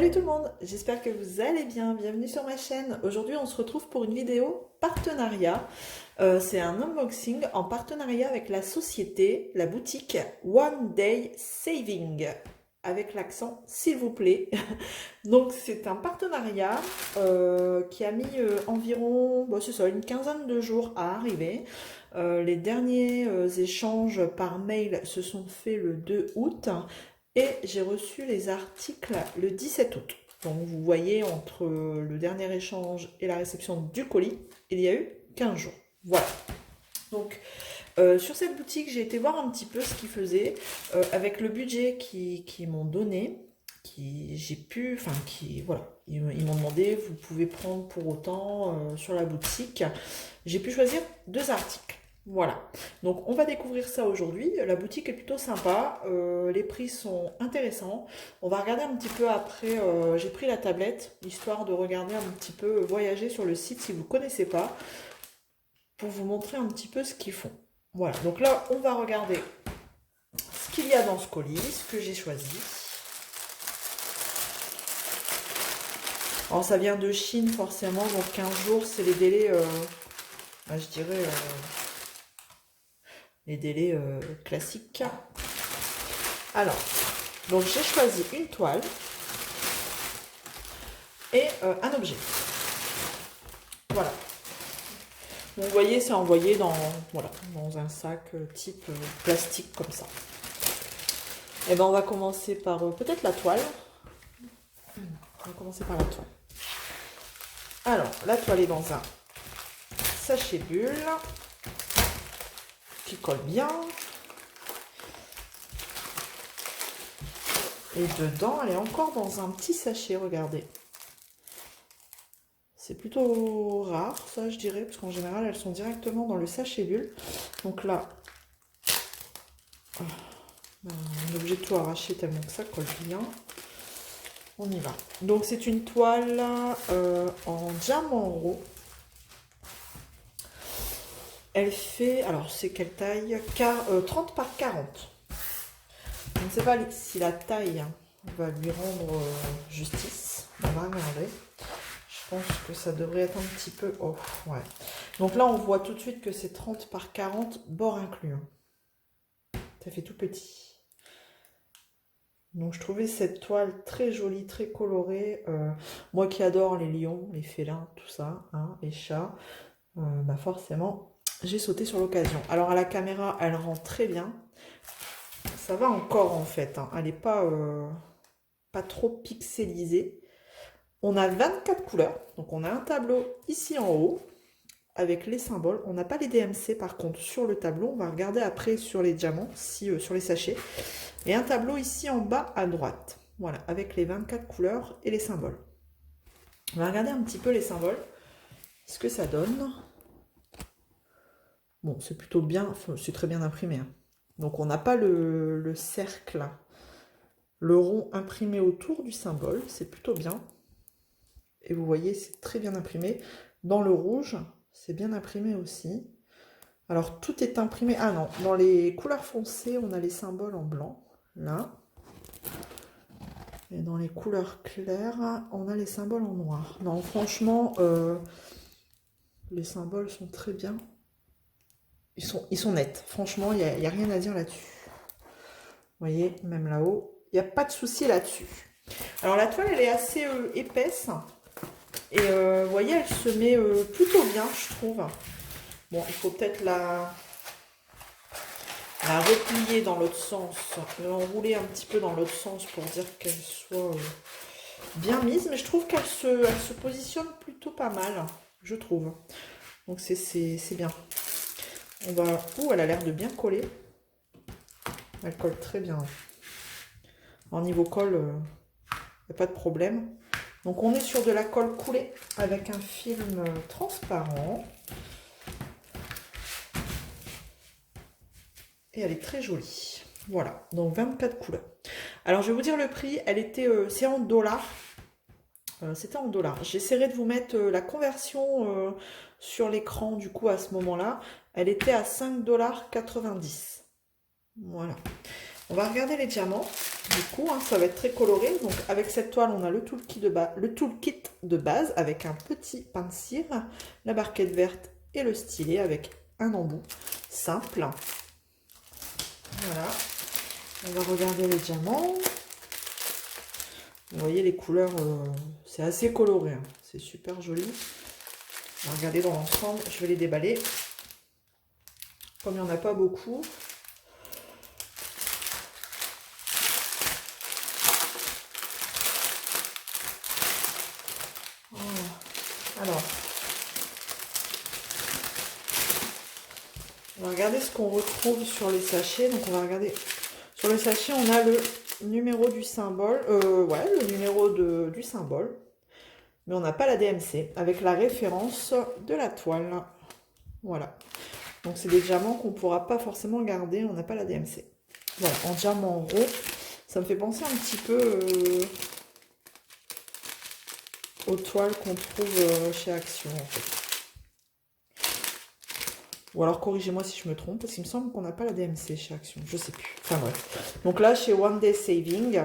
Salut tout le monde, j'espère que vous allez bien, bienvenue sur ma chaîne. Aujourd'hui on se retrouve pour une vidéo partenariat. C'est un unboxing en partenariat avec la société, la boutique One Day Saving, avec l'accent s'il vous plaît. Donc c'est un partenariat qui a mis environ, bon, c'est ça, une quinzaine de jours à arriver. Les derniers échanges par mail se sont faits le 2 août. Et j'ai reçu les articles le 17 août. Donc vous voyez, entre le dernier échange et la réception du colis, il y a eu 15 jours. Voilà. Donc sur cette boutique, j'ai été voir un petit peu ce qu'ils faisaient. Avec le budget qu'ils m'ont donné, voilà, ils m'ont demandé, vous pouvez prendre pour autant sur la boutique. J'ai pu choisir 2 articles. Voilà, donc on va découvrir ça aujourd'hui. La boutique est plutôt sympa, les prix sont intéressants. On va regarder un petit peu après, j'ai pris la tablette, histoire de regarder un petit peu, voyager sur le site si vous ne connaissez pas, pour vous montrer un petit peu ce qu'ils font. Voilà, donc là on va regarder ce qu'il y a dans ce colis, ce que j'ai choisi. Alors ça vient de Chine forcément, donc 15 jours c'est les délais, je dirais... les délais classiques. Alors, donc j'ai choisi une toile et un objet. Voilà. Donc, vous voyez, c'est envoyé dans, voilà, dans un sac type plastique comme ça. Et ben on va commencer par peut-être la toile. On va commencer par la toile. Alors, la toile est dans un sachet bulle qui colle bien. Et dedans, elle est encore dans un petit sachet, regardez. C'est plutôt rare, ça, je dirais, parce qu'en général, elles sont directement dans le sachet bulle. Donc là, on est obligé de tout arracher tellement que ça colle bien. On y va. Donc, c'est une toile en diamant rose. Elle fait, alors c'est quelle taille? 30 par 40. Je ne sais pas si la taille va lui rendre justice. On va regarder. Je pense que ça devrait être un petit peu... Oh, ouais. Donc là, on voit tout de suite que c'est 30 par 40, bord inclus. Ça fait tout petit. Donc je trouvais cette toile très jolie, très colorée. Moi qui adore les lions, les félins, tout ça, hein, les chats, bah forcément... j'ai sauté sur l'occasion. Alors à la caméra, elle rend très bien. Ça va encore en fait. Hein. Elle n'est pas trop pixelisée. On a 24 couleurs. Donc on a un tableau ici en haut avec les symboles. On n'a pas les DMC par contre sur le tableau. On va regarder après sur les diamants, sur les sachets. Et un tableau ici en bas à droite. Voilà, avec les 24 couleurs et les symboles. On va regarder un petit peu les symboles. Ce que ça donne. Bon, c'est plutôt bien, c'est très bien imprimé. Hein. Donc, on n'a pas le cercle, le rond imprimé autour du symbole. C'est plutôt bien. Et vous voyez, c'est très bien imprimé. Dans le rouge, c'est bien imprimé aussi. Alors, tout est imprimé. Ah non, dans les couleurs foncées, on a les symboles en blanc. Là. Et dans les couleurs claires, on a les symboles en noir. Non, franchement, les symboles sont très bien. Ils sont nets. Franchement, il n'y a rien à dire là-dessus. Vous voyez, même là-haut, il n'y a pas de souci là-dessus. Alors, la toile, elle est assez épaisse. Et vous voyez, elle se met plutôt bien, je trouve. Bon, il faut peut-être la replier dans l'autre sens. L'enrouler un petit peu dans l'autre sens pour dire qu'elle soit bien mise. Mais je trouve qu'elle se positionne plutôt pas mal, je trouve. Donc, c'est bien. On va... Ouh, elle a l'air de bien coller. Elle colle très bien. En niveau colle, il n'y a pas de problème. Donc on est sur de la colle coulée avec un film transparent. Et elle est très jolie. Voilà, donc 24 couleurs. Alors je vais vous dire le prix, elle était, c'est en dollars. C'était en dollars. J'essaierai de vous mettre la conversion sur l'écran du coup à ce moment-là. Elle était à 5,90 $. Voilà. On va regarder les diamants. Du coup, hein, ça va être très coloré. Donc, avec cette toile, on a le toolkit de base avec un petit pain de cire, la barquette verte et le stylet avec un embout simple. Voilà. On va regarder les diamants. Vous voyez les couleurs, c'est assez coloré. Hein. C'est super joli. On va regarder dans l'ensemble. Je vais les déballer. Comme il n'y en a pas beaucoup. Alors, on va regarder ce qu'on retrouve sur les sachets. Donc, on va regarder. Sur le sachet, on a le numéro du symbole. Ouais, le numéro du symbole. Mais on n'a pas la DMC avec la référence de la toile. Voilà. Donc, c'est des diamants qu'on ne pourra pas forcément garder. On n'a pas la DMC. Voilà, en diamant rond. Ça me fait penser un petit peu aux toiles qu'on trouve chez Action, en fait. Ou alors corrigez-moi si je me trompe, parce qu'il me semble qu'on n'a pas la DMC chez Action, je sais plus. Enfin bref. Donc là, chez One Day Saving,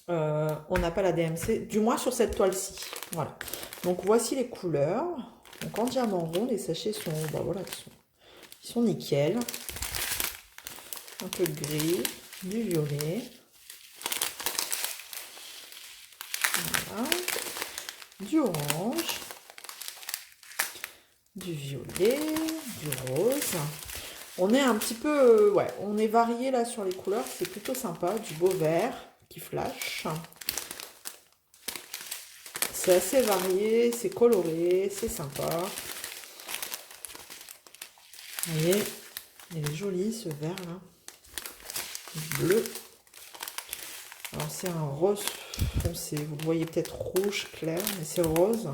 on n'a pas la DMC, du moins sur cette toile-ci. Voilà. Donc voici les couleurs. Donc en diamant rond, les sachets sont, bah voilà, ils sont nickel. Un peu de gris, du violet. Voilà. Du orange. Du violet, du rose. On est un petit peu, ouais, on est varié là sur les couleurs, c'est plutôt sympa. Du beau vert qui flash. C'est assez varié, c'est coloré, c'est sympa. Vous voyez, il est joli ce vert là. Bleu. Alors c'est un rose foncé, vous le voyez peut-être rouge clair, mais c'est rose.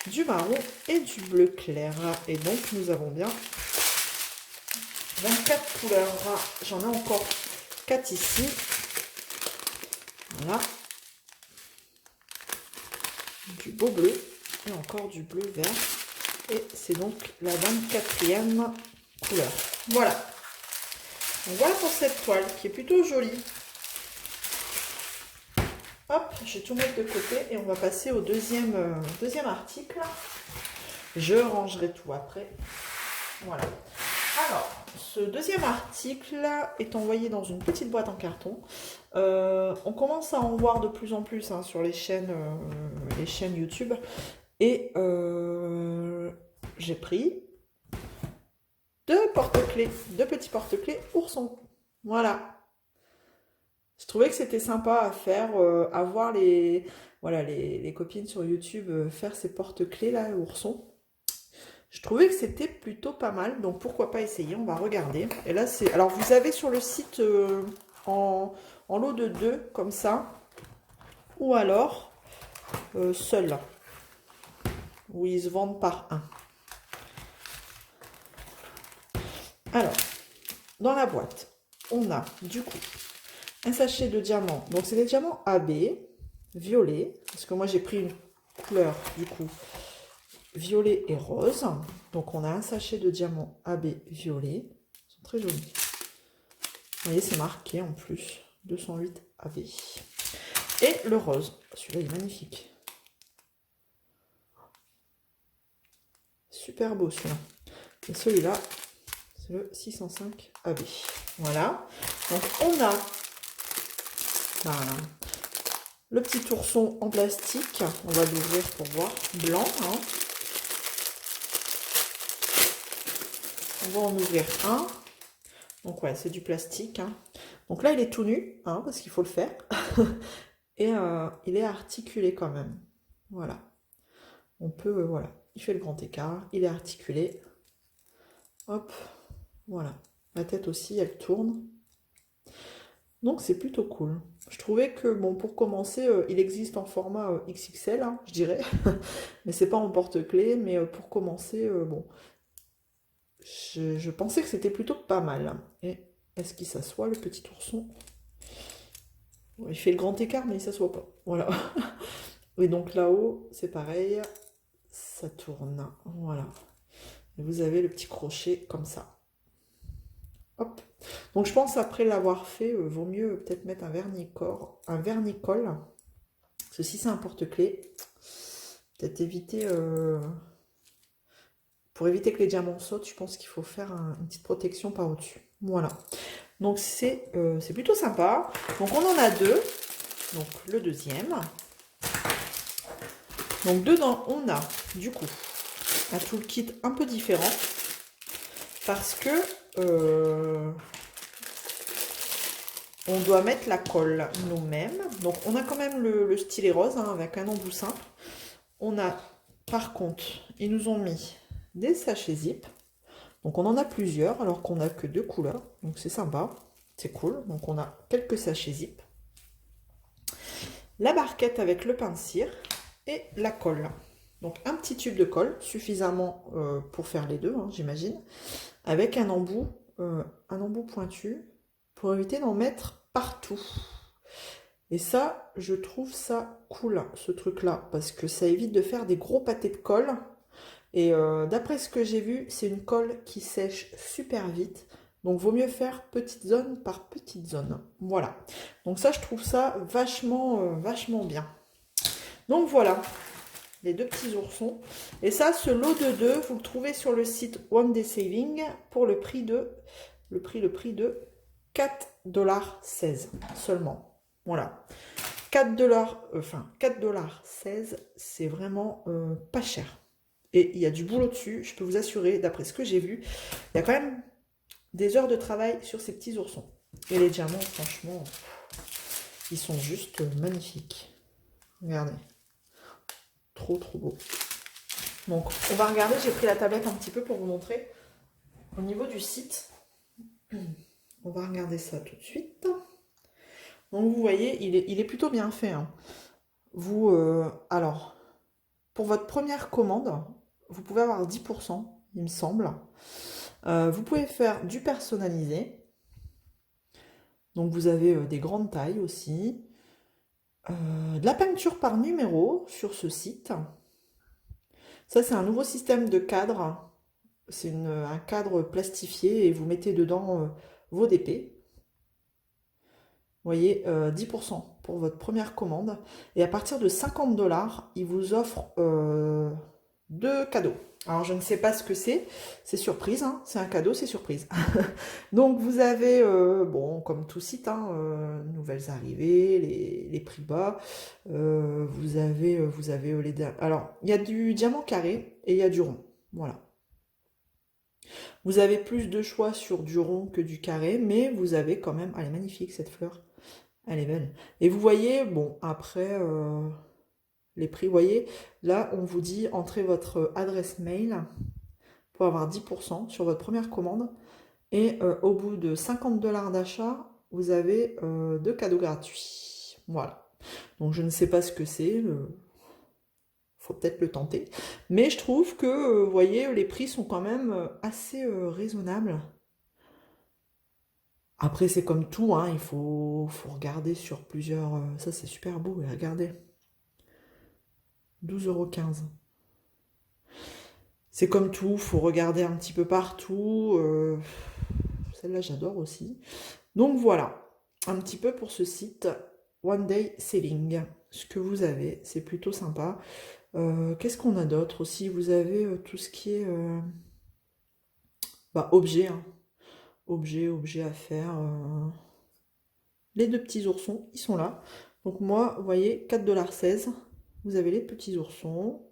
Du marron et du bleu clair. Et donc nous avons bien 24 couleurs. J'en ai encore 4 ici. Voilà. Du beau bleu et encore du bleu vert. Et c'est donc la 24e couleur. Voilà. Donc voilà pour cette toile qui est plutôt jolie. Hop, je vais tout mettre de côté et on va passer au deuxième article. Je rangerai tout après. Voilà. Alors, ce deuxième article est envoyé dans une petite boîte en carton. On commence à en voir de plus en plus hein, sur les chaînes YouTube. Et j'ai pris deux porte-clés, deux petits porte-clés oursons. Voilà. Je trouvais que c'était sympa à faire, à voir les copines sur YouTube faire ces porte-clés là, oursons. Je trouvais que c'était plutôt pas mal, donc pourquoi pas essayer, on va regarder. Et là, c'est. Alors, vous avez sur le site en lot de 2, comme ça, ou alors seul, où ils se vendent par 1. Alors, dans la boîte, on a du coup un sachet de diamants. Donc, c'est des diamants AB, violet, parce que moi j'ai pris une couleur du coup violet et rose. Donc, on a un sachet de diamants AB violet. Ils sont très jolis. Vous voyez, c'est marqué en plus. 208 AB. Et le rose. Celui-là, il est magnifique. Super beau, celui-là. Et celui-là, c'est le 605 AB. Voilà. Donc, on a le petit ourson en plastique. On va l'ouvrir pour voir. Blanc, hein. On va en ouvrir un. Donc ouais, c'est du plastique. Hein. Donc là, il est tout nu, hein, parce qu'il faut le faire. Et il est articulé quand même. Voilà. On peut, voilà. Il fait le grand écart. Il est articulé. Hop. Voilà. La tête aussi, elle tourne. Donc c'est plutôt cool. Je trouvais que, bon, pour commencer, il existe en format XXL, hein, je dirais. Mais c'est pas en porte-clés. Mais pour commencer, bon... Je pensais que c'était plutôt pas mal. Et est-ce qu'il s'assoit, le petit ourson? Il fait le grand écart, mais il s'assoit pas. Voilà. Et donc là-haut, c'est pareil. Ça tourne. Voilà. Et vous avez le petit crochet comme ça. Hop. Donc je pense après l'avoir fait, vaut mieux peut-être mettre un vernicole. Parce que si c'est un porte-clés, peut-être éviter... pour éviter que les diamants sautent, je pense qu'il faut faire une petite protection par au-dessus. Voilà. Donc c'est plutôt sympa. Donc on en a deux. Donc le deuxième. Donc dedans, on a du coup un toolkit un peu différent. Parce que on doit mettre la colle nous-mêmes. Donc on a quand même le stylet rose hein, avec un embout simple. On a, par contre, ils nous ont mis des sachets zip. Donc on en a plusieurs alors qu'on n'a que 2 couleurs. Donc c'est sympa, c'est cool. Donc on a quelques sachets zip. La barquette avec le pain de cire et la colle. Donc un petit tube de colle, suffisamment pour faire les deux, hein, j'imagine. Avec un embout pointu pour éviter d'en mettre partout. Et ça, je trouve ça cool, ce truc-là, parce que ça évite de faire des gros pâtés de colle. Et d'après ce que j'ai vu, c'est une colle qui sèche super vite. Donc, vaut mieux faire petite zone par petite zone. Voilà. Donc ça, je trouve ça vachement bien. Donc voilà, les deux petits oursons. Et ça, ce lot de deux, vous le trouvez sur le site One Day Saving pour le prix de 4,16 $ seulement. Voilà. 4,16 $, c'est vraiment pas cher. Et il y a du boulot dessus, je peux vous assurer, d'après ce que j'ai vu, il y a quand même des heures de travail sur ces petits oursons. Et les diamants, franchement, ils sont juste magnifiques. Regardez. Trop, trop beau. Donc, on va regarder, j'ai pris la tablette un petit peu pour vous montrer. Au niveau du site, on va regarder ça tout de suite. Donc, vous voyez, il est plutôt bien fait. Hein. Alors, pour votre première commande, vous pouvez avoir 10%, il me semble. Vous pouvez faire du personnalisé. Donc, vous avez des grandes tailles aussi. De la peinture par numéro sur ce site. Ça, c'est un nouveau système de cadre. C'est un cadre plastifié et vous mettez dedans vos DP. Vous voyez, 10% pour votre première commande. Et à partir de 50 $, ils vous offrent 2 cadeaux. Alors, je ne sais pas ce que c'est. C'est surprise, hein. C'est un cadeau, c'est surprise. Donc, vous avez, bon, comme tout site, hein, nouvelles arrivées, les prix bas. Vous avez les... Alors, il y a du diamant carré et il y a du rond. Voilà. Vous avez plus de choix sur du rond que du carré, mais vous avez quand même... Elle est magnifique, cette fleur. Elle est belle. Et vous voyez, bon, après... les prix, vous voyez, là, on vous dit, entrez votre adresse mail pour avoir 10% sur votre première commande. Et au bout de 50 $ d'achat, vous avez 2 cadeaux gratuits. Voilà. Donc, je ne sais pas ce que c'est. Faut peut-être le tenter. Mais je trouve que, vous voyez, les prix sont quand même assez raisonnables. Après, c'est comme tout, hein, il faut regarder sur plusieurs... ça, c'est super beau, regardez. 12,15 €. C'est comme tout, faut regarder un petit peu partout. Celle-là, j'adore aussi. Donc voilà, un petit peu pour ce site One Day Saving. Ce que vous avez, c'est plutôt sympa. Qu'est-ce qu'on a d'autre aussi? Vous avez tout ce qui est objet, hein. Objet à faire. Les deux petits oursons, ils sont là. Donc moi, vous voyez, 4,16 $. Vous avez les petits oursons,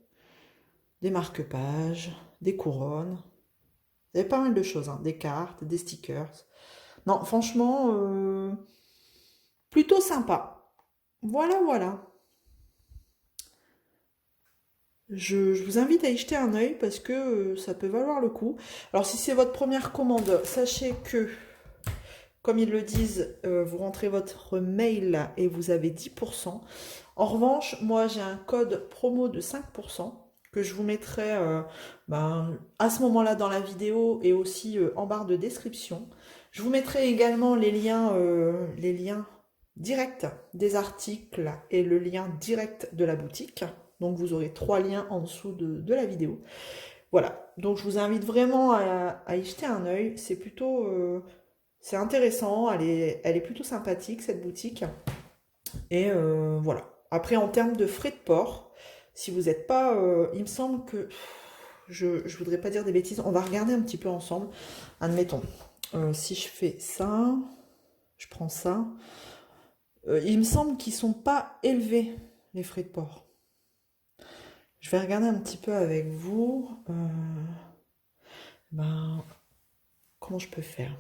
des marque-pages, des couronnes. Vous avez pas mal de choses, hein. Des cartes, des stickers. Non, franchement, plutôt sympa. Voilà, voilà. Je vous invite à y jeter un œil parce que ça peut valoir le coup. Alors, si c'est votre première commande, sachez que, comme ils le disent, vous rentrez votre mail et vous avez 10%. En revanche, moi, j'ai un code promo de 5% que je vous mettrai à ce moment-là dans la vidéo et aussi en barre de description. Je vous mettrai également les liens directs des articles et le lien direct de la boutique. Donc, vous aurez 3 liens en dessous de la vidéo. Voilà, donc je vous invite vraiment à y jeter un œil. C'est plutôt C'est intéressant, elle est plutôt sympathique cette boutique. Et voilà. Après, en termes de frais de port, si vous n'êtes pas... il me semble que... Je voudrais pas dire des bêtises. On va regarder un petit peu ensemble. Admettons, si je fais ça, je prends ça. Il me semble qu'ils sont pas élevés, les frais de port. Je vais regarder un petit peu avec vous. Ben, comment je peux faire?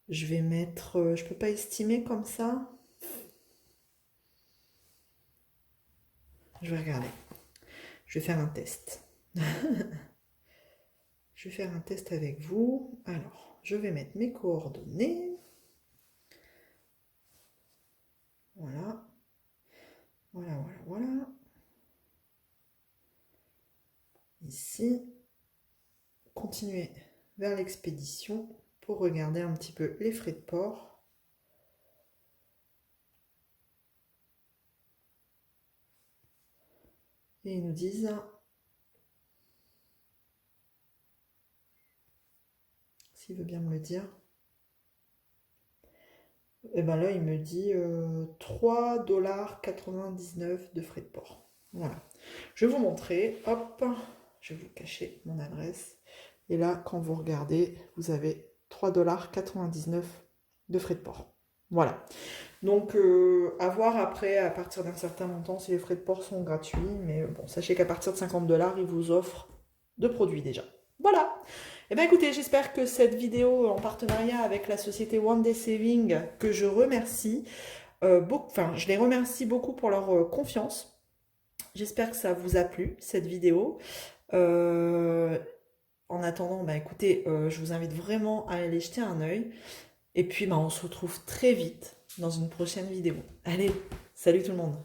Je vais mettre... je peux pas estimer comme ça. Je vais regarder. Je vais faire un test. Je vais faire un test avec vous. Alors, je vais mettre mes coordonnées. Voilà. Voilà, voilà, voilà. Ici. Continuer vers l'expédition pour regarder un petit peu les frais de port. Et ils nous disent... S'il veut bien me le dire. Et ben là, il me dit 3,99 $ de frais de port. Voilà. Je vais vous montrer. Hop, je vais vous cacher mon adresse. Et là, quand vous regardez, vous avez 3,99 $ de frais de port. Voilà. Donc, à voir après, à partir d'un certain montant, si les frais de port sont gratuits. Mais bon, sachez qu'à partir de 50 $, ils vous offrent de produits déjà. Voilà. Eh bien écoutez, j'espère que cette vidéo en partenariat avec la société One Day Saving, que je remercie, je les remercie beaucoup pour leur confiance. J'espère que ça vous a plu, cette vidéo. En attendant, écoutez, je vous invite vraiment à aller jeter un œil. Et puis, on se retrouve très vite dans une prochaine vidéo. Allez, salut tout le monde!